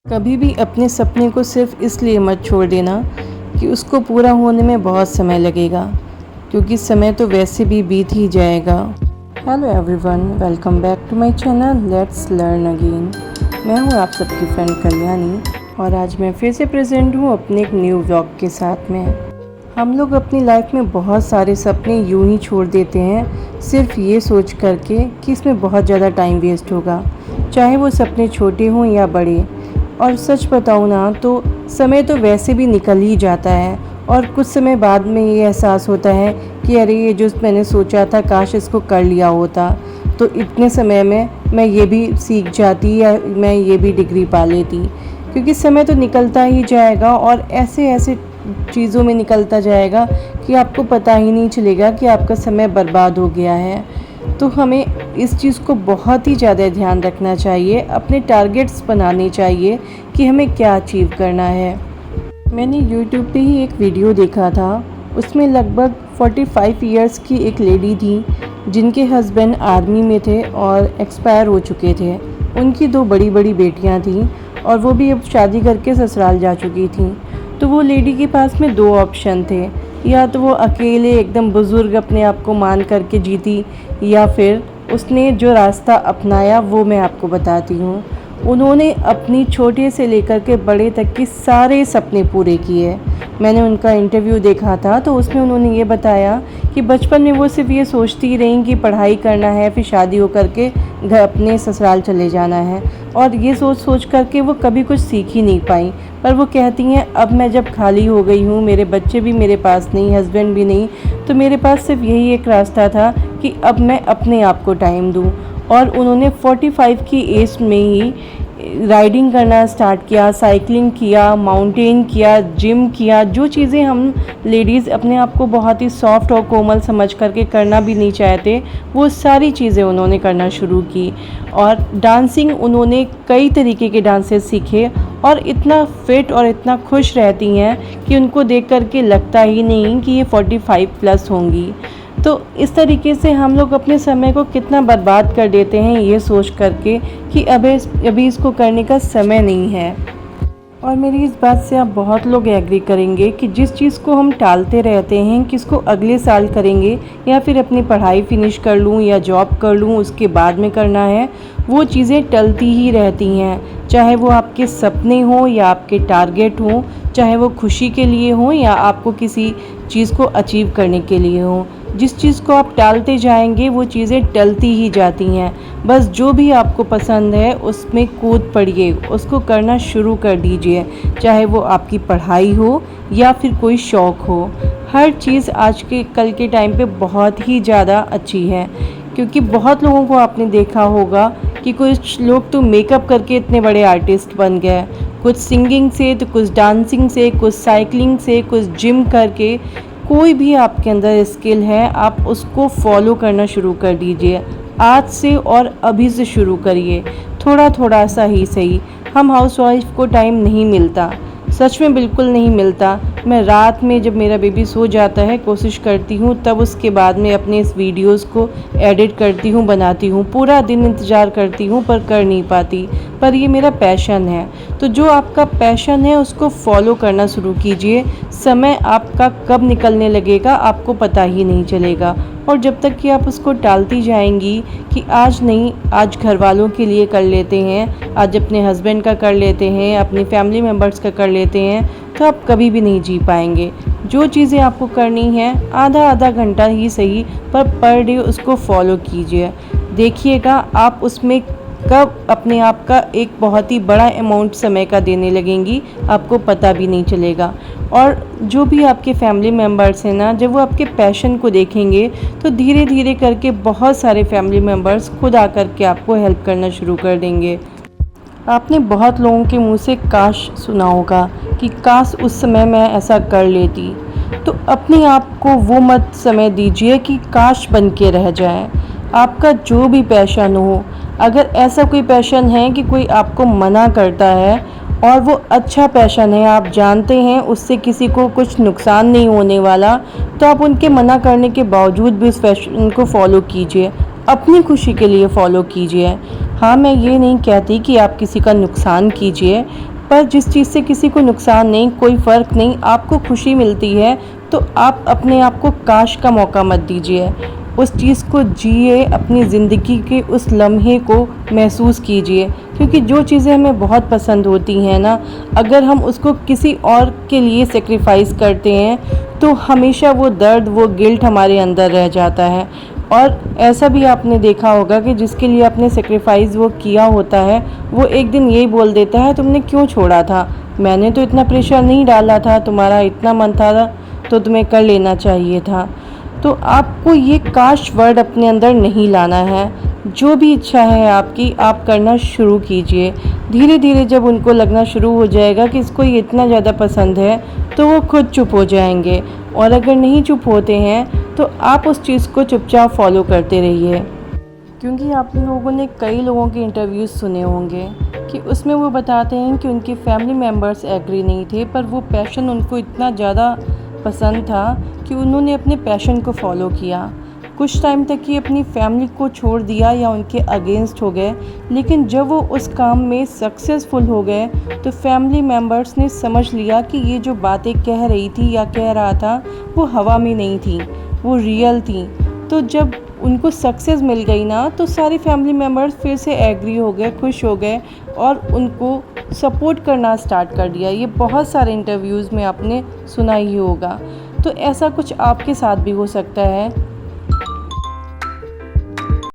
कभी भी अपने सपने को सिर्फ इसलिए मत छोड़ देना कि उसको पूरा होने में बहुत समय लगेगा, क्योंकि समय तो वैसे भी बीत ही जाएगा। Hello everyone, welcome back to my channel let's learn again. मैं हूँ आप सबकी फ्रेंड कल्याणी और आज मैं फिर से प्रेजेंट हूँ अपने एक न्यू व्लॉग के साथ में। हम लोग अपनी लाइफ में बहुत सारे सपने यूं ही छोड़ देते हैं सिर्फ ये सोच करके कि इसमें बहुत ज़्यादा टाइम वेस्ट होगा, चाहे वो सपने छोटे हों या बड़े। और सच बताऊँ ना तो समय तो वैसे भी निकल ही जाता है और कुछ समय बाद में ये एहसास होता है कि अरे ये जो मैंने सोचा था काश इसको कर लिया होता, तो इतने समय में मैं ये भी सीख जाती या मैं ये भी डिग्री पा लेती। क्योंकि समय तो निकलता ही जाएगा और ऐसे ऐसे चीज़ों में निकलता जाएगा कि आपको पता ही नहीं चलेगा कि आपका समय बर्बाद हो गया है। तो हमें इस चीज़ को बहुत ही ज़्यादा ध्यान रखना चाहिए, अपने टारगेट्स बनाने चाहिए कि हमें क्या अचीव करना है। मैंने YouTube पे ही एक वीडियो देखा था, उसमें लगभग 45 इयर्स की एक लेडी थी जिनके हस्बैंड आर्मी में थे और एक्सपायर हो चुके थे। उनकी 2 बड़ी बड़ी बेटियां थीं और वो भी अब शादी करके ससुराल जा चुकी थीं। तो वो लेडी के पास में 2 ऑप्शन थे, या तो वो अकेले एकदम बुज़ुर्ग अपने आप को मान करके जीती, या फिर उसने जो रास्ता अपनाया वो मैं आपको बताती हूँ। उन्होंने अपनी छोटे से लेकर के बड़े तक के सारे सपने पूरे किए। मैंने उनका इंटरव्यू देखा था तो उसमें उन्होंने ये बताया कि बचपन में वो सिर्फ ये सोचती रहीं कि पढ़ाई करना है, फिर शादी हो करके घर अपने ससुराल चले जाना है, और ये सोच सोच करके वो कभी कुछ सीख ही नहीं पाई। पर वो कहती हैं अब मैं जब खाली हो गई हूँ, मेरे बच्चे भी मेरे पास नहीं, हस्बैंड भी नहीं, तो मेरे पास सिर्फ यही एक रास्ता था कि अब मैं अपने आप को टाइम दूँ। और उन्होंने 45 की एज में ही राइडिंग करना स्टार्ट किया, साइकिलिंग किया, माउंटेन किया, जिम किया। जो चीज़ें हम लेडीज़ अपने आप को बहुत ही सॉफ्ट और कोमल समझ करके करना भी नहीं चाहते, वो सारी चीज़ें उन्होंने करना शुरू की। और डांसिंग, उन्होंने कई तरीके के डांसेस सीखे और इतना फिट और इतना खुश रहती हैं कि उनको देख करके लगता ही नहीं कि ये 45 प्लस होंगी। तो इस तरीके से हम लोग अपने समय को कितना बर्बाद कर देते हैं ये सोच करके कि अभी इसको करने का समय नहीं है। और मेरी इस बात से आप बहुत लोग एग्री करेंगे कि जिस चीज़ को हम टालते रहते हैं कि इसको अगले साल करेंगे या फिर अपनी पढ़ाई फिनिश कर लूँ या जॉब कर लूँ उसके बाद में करना है, वो चीज़ें टलती ही रहती हैं। चाहे वो आपके सपने हों या आपके टारगेट हों, चाहे वो खुशी के लिए हों या आपको किसी चीज़ को अचीव करने के लिए हों, जिस चीज़ को आप टालते जाएंगे वो चीज़ें टलती ही जाती हैं। बस जो भी आपको पसंद है उसमें कूद पड़िए, उसको करना शुरू कर दीजिए, चाहे वो आपकी पढ़ाई हो या फिर कोई शौक़ हो। हर चीज़ आज के कल के टाइम पे बहुत ही ज़्यादा अच्छी है, क्योंकि बहुत लोगों को आपने देखा होगा कि कुछ लोग तो मेकअप करके इतने बड़े आर्टिस्ट बन गए, कुछ सिंगिंग से, तो कुछ डांसिंग से, कुछ साइकिलिंग से, कुछ जिम करके। कोई भी आपके अंदर स्किल है आप उसको फॉलो करना शुरू कर दीजिए आज से, और अभी से शुरू करिए, थोड़ा थोड़ा सा ही सही। हम हाउसवाइफ को टाइम नहीं मिलता, सच में बिल्कुल नहीं मिलता। मैं रात में जब मेरा बेबी सो जाता है कोशिश करती हूँ तब उसके बाद में अपने इस वीडियोस को एडिट करती हूँ, बनाती हूँ, पूरा दिन इंतज़ार करती हूँ पर कर नहीं पाती। पर ये मेरा पैशन है, तो जो आपका पैशन है उसको फॉलो करना शुरू कीजिए। समय आपका कब निकलने लगेगा आपको पता ही नहीं चलेगा। और जब तक कि आप उसको टालती जाएंगी कि आज नहीं, आज घर वालों के लिए कर लेते हैं, आज अपने हस्बैंड का कर लेते हैं, अपनी फैमिली मेम्बर्स का कर लेते हैं, तो आप कभी भी नहीं जी पाएंगे। जो चीज़ें आपको करनी हैं आधा आधा घंटा ही सही पर डे उसको फॉलो कीजिए। देखिएगा आप उसमें कब अपने आप का एक बहुत ही बड़ा अमाउंट समय का देने लगेंगी, आपको पता भी नहीं चलेगा। और जो भी आपके फैमिली मेम्बर्स हैं ना, जब वो आपके पैशन को देखेंगे तो धीरे धीरे करके बहुत सारे फैमिली मेम्बर्स खुद आकर के आपको हेल्प करना शुरू कर देंगे। आपने बहुत लोगों के मुंह से काश सुना होगा कि काश उस समय मैं ऐसा कर लेती। तो अपने आप को वो मत समय दीजिए कि काश बन के रह जाए। आपका जो भी पैशन हो, अगर ऐसा कोई पैशन है कि कोई आपको मना करता है और वो अच्छा पैशन है, आप जानते हैं उससे किसी को कुछ नुकसान नहीं होने वाला, तो आप उनके मना करने के बावजूद भी उस पैशन को फॉलो कीजिए, अपनी खुशी के लिए फॉलो कीजिए। हाँ, मैं ये नहीं कहती कि आप किसी का नुकसान कीजिए, पर जिस चीज़ से किसी को नुकसान नहीं, कोई फ़र्क नहीं, आपको खुशी मिलती है, तो आप अपने आप को काश का मौका मत दीजिए। उस चीज़ को जिए, अपनी ज़िंदगी के उस लम्हे को महसूस कीजिए, क्योंकि जो चीज़ें हमें बहुत पसंद होती हैं ना, अगर हम उसको किसी और के लिए सेक्रीफाइस करते हैं तो हमेशा वो दर्द, वो गिल्ट हमारे अंदर रह जाता है। और ऐसा भी आपने देखा होगा कि जिसके लिए आपने सेक्रीफाइस वो किया होता है, वो एक दिन यही बोल देता है, तुमने क्यों छोड़ा था, मैंने तो इतना प्रेशर नहीं डाला था, तुम्हारा इतना मन था तो तुम्हें कर लेना चाहिए था। तो आपको ये काश वर्ड अपने अंदर नहीं लाना है। जो भी इच्छा है आपकी, आप करना शुरू कीजिए। धीरे धीरे जब उनको लगना शुरू हो जाएगा कि इसको ये इतना ज़्यादा पसंद है, तो वो खुद चुप हो जाएंगे। और अगर नहीं चुप होते हैं तो आप उस चीज़ को चुपचाप फॉलो करते रहिए। क्योंकि आप लोगों ने कई लोगों के इंटरव्यूज़ सुने होंगे कि उसमें वो बताते हैं कि उनके फैमिली मेम्बर्स एग्री नहीं थे, पर वो पैशन उनको इतना ज़्यादा पसंद था कि उन्होंने अपने पैशन को फॉलो किया। कुछ टाइम तक ही अपनी फैमिली को छोड़ दिया या उनके अगेंस्ट हो गए, लेकिन जब वो उस काम में सक्सेसफुल हो गए तो फैमिली मेम्बर्स ने समझ लिया कि ये जो बातें कह रही थी या कह रहा था वो हवा में नहीं थी, वो रियल थी। तो जब उनको सक्सेस मिल गई ना, तो सारे फैमिली मेम्बर्स फिर से एग्री हो गए, खुश हो गए और उनको सपोर्ट करना स्टार्ट कर दिया। ये बहुत सारे इंटरव्यूज़ में आपने सुना ही होगा। तो ऐसा कुछ आपके साथ भी हो सकता है